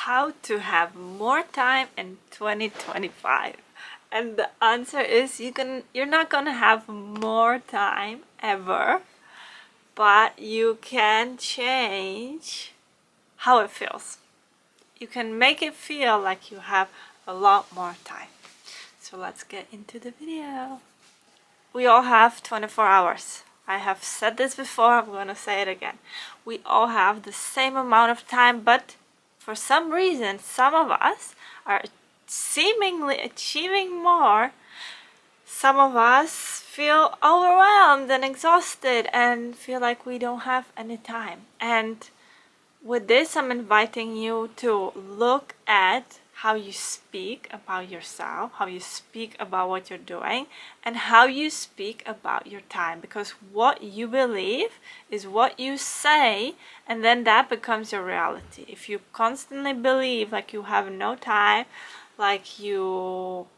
how to have more time in 2025. And the answer is you're not gonna have more time ever, but you can change how it feels. You can make it feel like you have a lot more time. So let's get into the video. We all have 24 hours. I have said this before, I'm gonna say it again. We all have the same amount of time, but for some reason, some of us are seemingly achieving more. Some of us feel overwhelmed and exhausted and feel like we don't have any time. And with this, I'm inviting you to look at how you speak about yourself, how you speak about what you're doing, and how you speak about your time. Because what you believe is what you say, and then that becomes your reality. If you constantly believe like you have no time, like you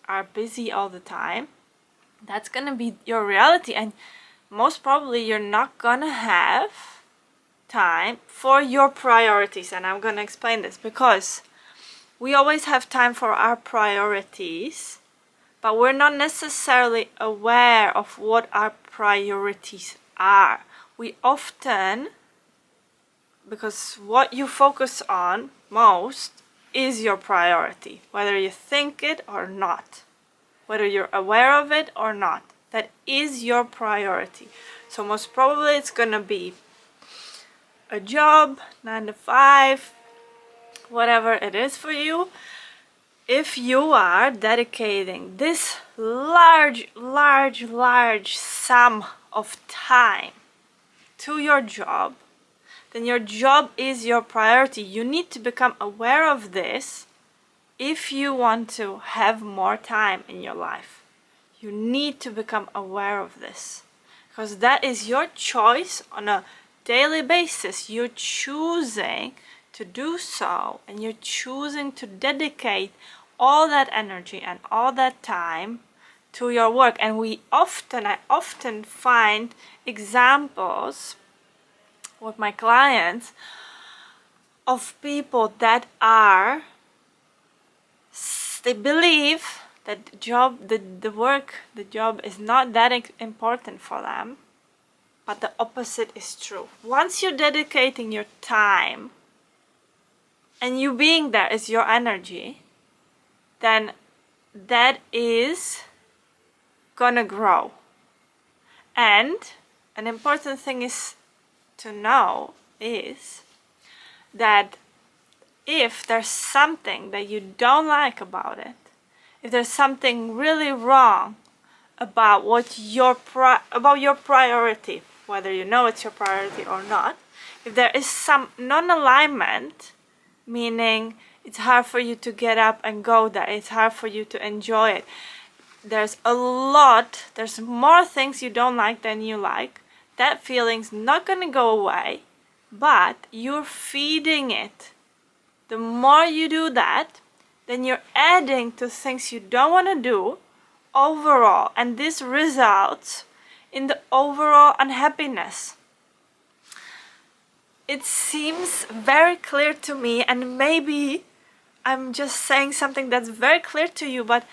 are busy all the time, that's gonna be your reality, and most probably you're not gonna have time for your priorities. And I'm gonna explain this because we always have time for our priorities, but we're not necessarily aware of what our priorities are. We often, because what you focus on most is your priority, whether you think it or not, whether you're aware of it or not, that is your priority. So most probably it's gonna be a job, 9 to 5, whatever it is for you. If you are dedicating this large sum of time to your job, then your job is your priority. You need to become aware of this if you want to have more time in your life. You need to become aware of this, because that is your choice on a daily basis. You're choosing to do so, and you're choosing to dedicate all that energy and all that time to your work. And I often find examples with my clients of people that they believe that the job is not that important for them, but the opposite is true. Once you're dedicating your time and you being there is your energy, then that is gonna grow. And an important thing is to know is that if there's something that you don't like about it, if there's something really wrong about your priority, whether you know it's your priority or not, if there is some non-alignment, meaning it's hard for you to get up and go there, it's hard for you to enjoy it, there's more things you don't like than you like, that feeling's not gonna go away, but you're feeding it. The more you do that, then you're adding to things you don't want to do overall, and this results in the overall unhappiness. It seems very clear to me, and maybe I'm just saying something that's very clear to you, but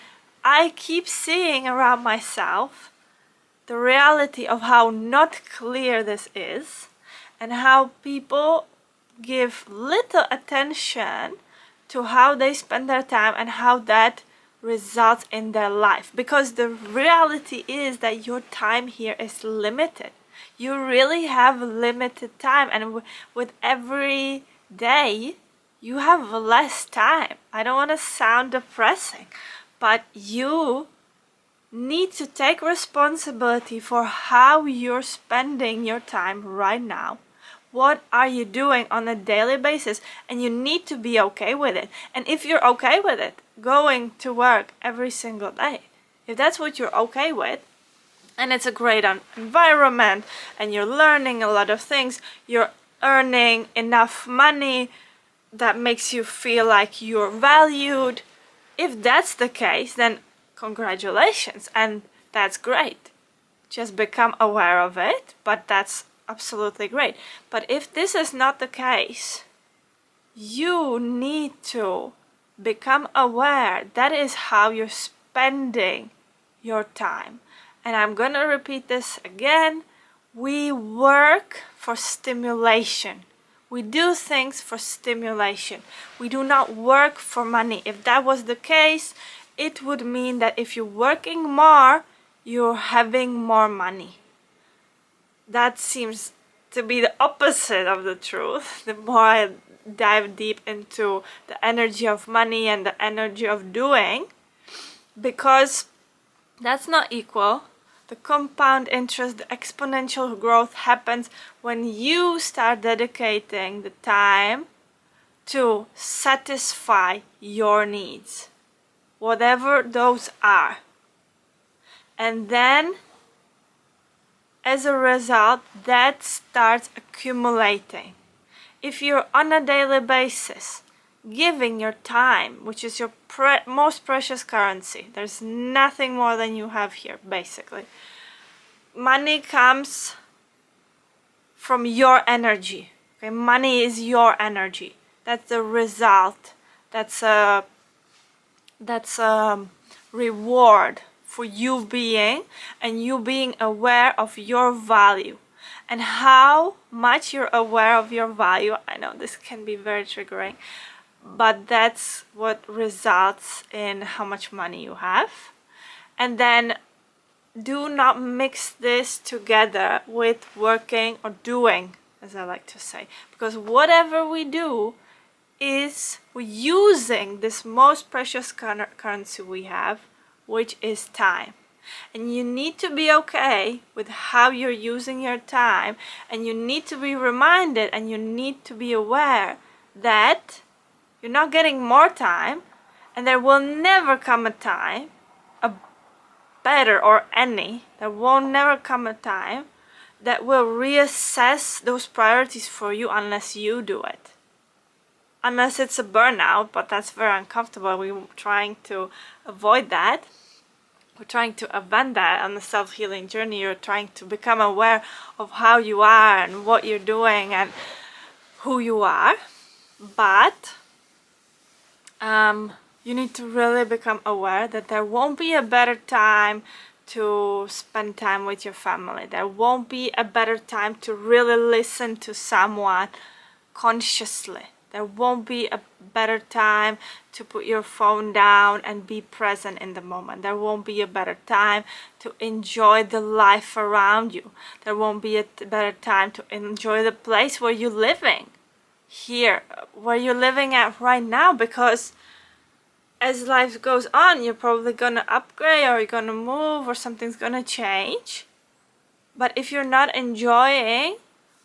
I keep seeing around myself the reality of how not clear this is, and how people give little attention to how they spend their time and how that results in their life. Because the reality is that your time here is limited. You really have limited time, and with every day you have less time. I don't want to sound depressing, but you need to take responsibility for how you're spending your time right now. What are you doing on a daily basis? And you need to be okay with it. And if you're okay with it, going to work every single day, if that's what you're okay with, and it's a great environment, and you're learning a lot of things, you're earning enough money that makes you feel like you're valued, if that's the case, then congratulations, and that's great. Just become aware of it, but that's absolutely great. But if this is not the case, You need to become aware that is how you're spending your time. And I'm gonna repeat this again. We work for stimulation. We do things for stimulation. We do not work for money. If that was the case, it would mean that if you're working more, you're having more money. That seems to be the opposite of the truth. The more I dive deep into the energy of money and the energy of doing, because that's not equal. The compound interest, the exponential growth happens when you start dedicating the time to satisfy your needs, whatever those are. And then, as a result, that starts accumulating. If you're on a daily basis giving your time, which is your most precious currency, there's nothing more than you have here, basically. Money comes from your energy. Okay? Money is your energy. That's the result. That's a reward for you being, and you being aware of your value. And how much you're aware of your value, I know this can be very triggering, but that's what results in how much money you have. And then do not mix this together with working or doing, as I like to say, because whatever we do is we're using this most precious currency we have, which is time. And you need to be okay with how you're using your time, and you need to be reminded, and you need to be aware that you're not getting more time, and there will never come a time, a better or any, there will never come a time that will reassess those priorities for you unless you do it. Unless it's a burnout, but that's very uncomfortable. We're trying to avoid that. We're trying to avent that on the self-healing journey. You're trying to become aware of how you are and what you're doing and who you are. But you need to really become aware that there won't be a better time to spend time with your family. There won't be a better time to really listen to someone consciously. There won't be a better time to put your phone down and be present in the moment. There won't be a better time to enjoy the life around you. There won't be a better time to enjoy the place where you're living. Here, where you're living at right now, because as life goes on, you're probably gonna upgrade, or you're gonna move, or something's gonna change. But if you're not enjoying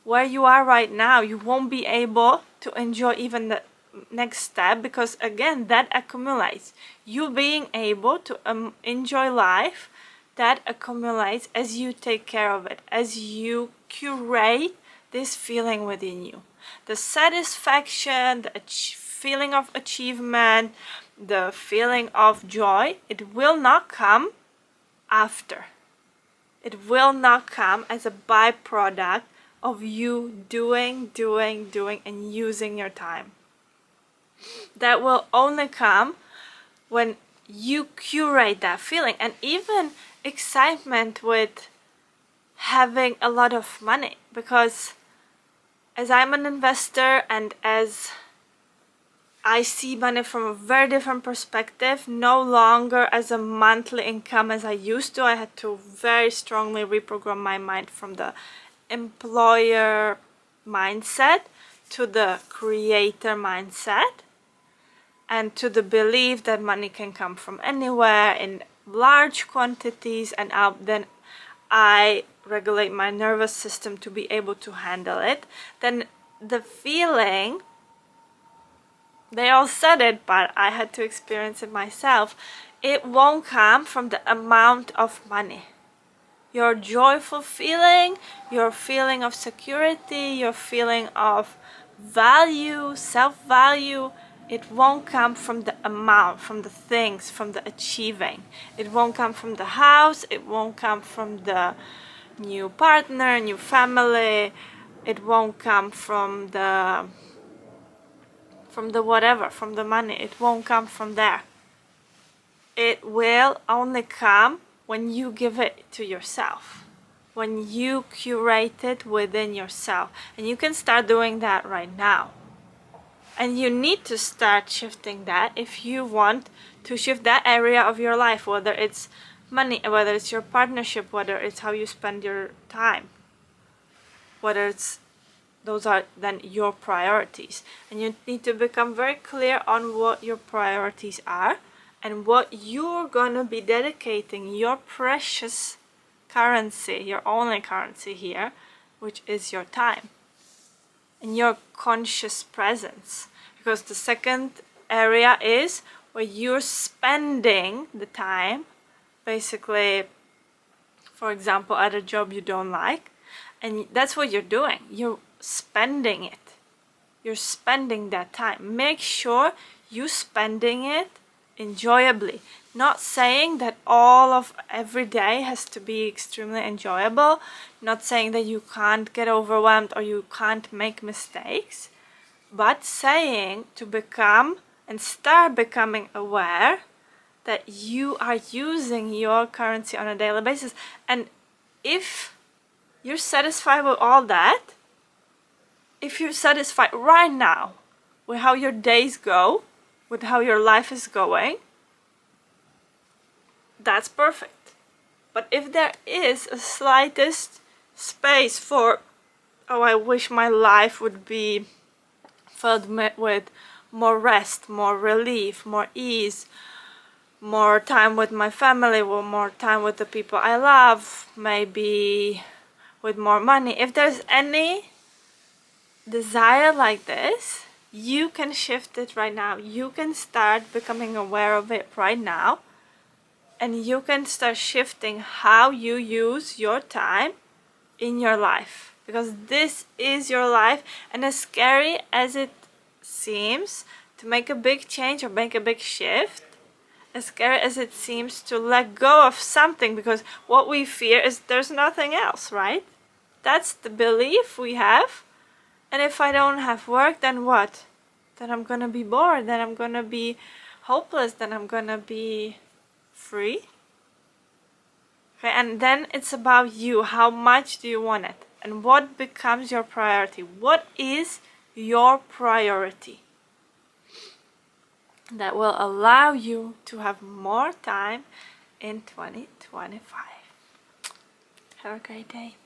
where you are right now, you won't be able to enjoy even the next step, because again, that accumulates. You being able to enjoy life, that accumulates as you take care of it, as you curate this feeling within you. The satisfaction, the feeling of achievement, the feeling of joy, it will not come after. It will not come as a byproduct of you doing and using your time. That will only come when you curate that feeling, and even excitement with having a lot of money, because as I'm an investor and as I see money from a very different perspective, no longer as a monthly income as I used to. I had to very strongly reprogram my mind from the employer mindset to the creator mindset, and to the belief that money can come from anywhere in large quantities, and then I regulate my nervous system to be able to handle it. Then the feeling, they all said it, but I had to experience it myself, it won't come from the amount of money. Your joyful feeling, your feeling of security, your feeling of value, self-value, it won't come from the amount, from the things, from the achieving. It won't come from the house, it won't come from the new partner, new family, it won't come from the from the whatever, from the money. It won't come from there. It will only come when you give it to yourself, when you curate it within yourself. And you can start doing that right now. And you need to start shifting that if you want to shift that area of your life, whether it's money, whether it's your partnership, whether it's how you spend your time, whether it's those are then your priorities. And you need to become very clear on what your priorities are and what you're gonna be dedicating your precious currency, your only currency here, which is your time and your conscious presence. Because the second area is where you're spending the time, basically, for example, at a job you don't like, and that's what you're doing. You're spending it. You're spending that time. Make sure you're spending it enjoyably. Not saying that all of every day has to be extremely enjoyable. Not saying that you can't get overwhelmed or you can't make mistakes. But saying to become and start becoming aware that you are using your currency on a daily basis. And if you're satisfied with all that, if you're satisfied right now with how your days go, with how your life is going, that's perfect. But if there is a slightest space for, oh, I wish my life would be filled with more rest, more relief, more ease, more time with my family, or more time with the people I love, maybe with more money. If there's any desire like this, you can shift it right now. You can start becoming aware of it right now. And you can start shifting how you use your time in your life. Because this is your life. And as scary as it seems to make a big change or make a big shift, as scary as it seems to let go of something, because what we fear is there's nothing else, right? That's the belief we have. And if I don't have work, then what? Then I'm gonna be bored, then I'm gonna be hopeless, then I'm gonna be free. Okay, and then it's about you. How much do you want it? And what becomes your priority? What is your priority that will allow you to have more time in 2025? Have a great day.